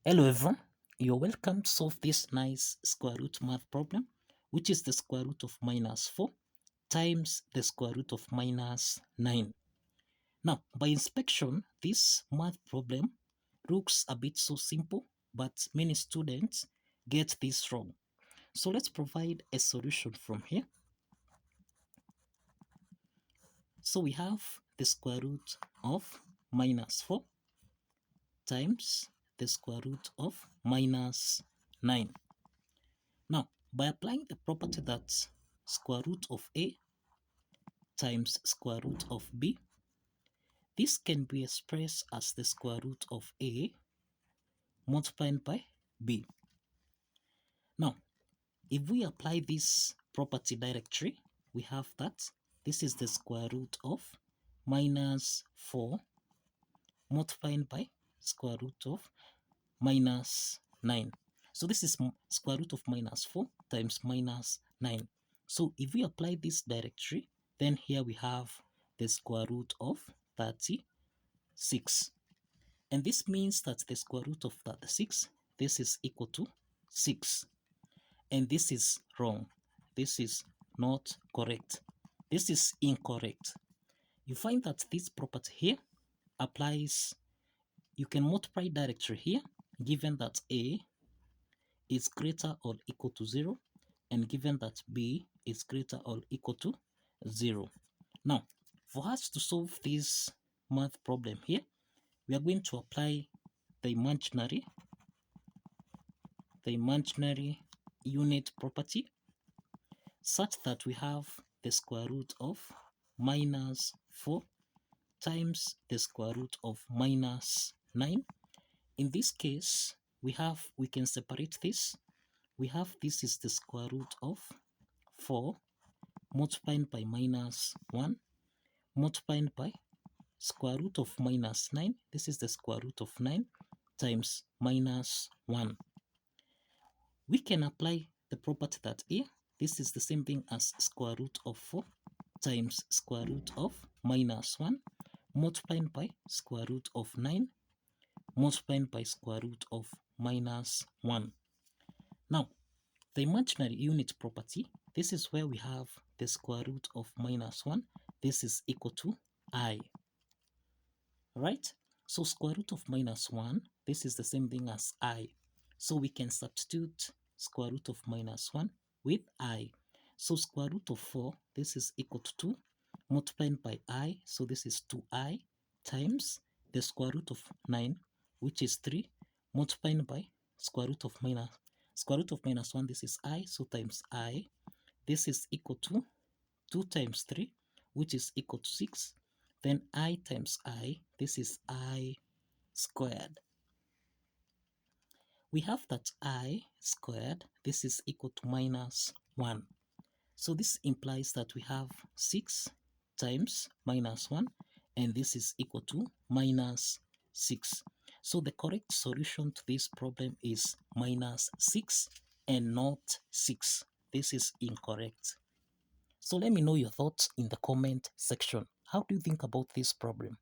Hello everyone, you're welcome to solve this nice square root math problem, which is the square root of minus 4 times the square root of minus 9. Now, by inspection, this math problem looks a bit so simple, but many students get this wrong. So let's provide a solution from here. So we have the square root of minus 4 times the square root of minus 9. Now, by applying the property that square root of A times square root of B, this can be expressed as the square root of A multiplied by B. Now, if we apply this property directly, we have that this is the square root of minus 4 multiplied by square root of minus 9. So this is square root of minus 4 times minus 9. So if we apply this directly, then here we have the square root of 36. And this means that the square root of 36, this is equal to 6. And this is wrong. This is not correct. This is incorrect. You find that this property here applies, you can multiply directly here, given that A is greater or equal to 0, and given that B is greater or equal to 0. Now, for us to solve this math problem here, we are going to apply the imaginary unit property such that we have the square root of minus 4 times the square root of minus 9. In this case, we can separate this. We have this is the square root of 4 multiplied by minus 1 multiplied by square root of minus 9. This is the square root of 9 times minus 1. We can apply the property that here, this is the same thing as square root of 4 times square root of minus 1 multiplied by square root of 9 multiplied by square root of minus 1. Now, the imaginary unit property, this is where we have the square root of minus 1. This is equal to I. Right? So square root of minus 1, this is the same thing as I. So we can substitute square root of minus 1 with I. So square root of 4, this is equal to 2 multiplied by I. So this is 2I times the square root of 9, which is 3, multiplied by square root of minus 1, this is I. So times I, this is equal to 2 times 3, which is equal to 6. Then I times I, this is I squared. We have that I squared, this is equal to minus 1. So this implies that we have 6 times minus 1, and this is equal to minus 6. So the correct solution to this problem is minus 6 and not 6. This is incorrect. So let me know your thoughts in the comment section. How do you think about this problem?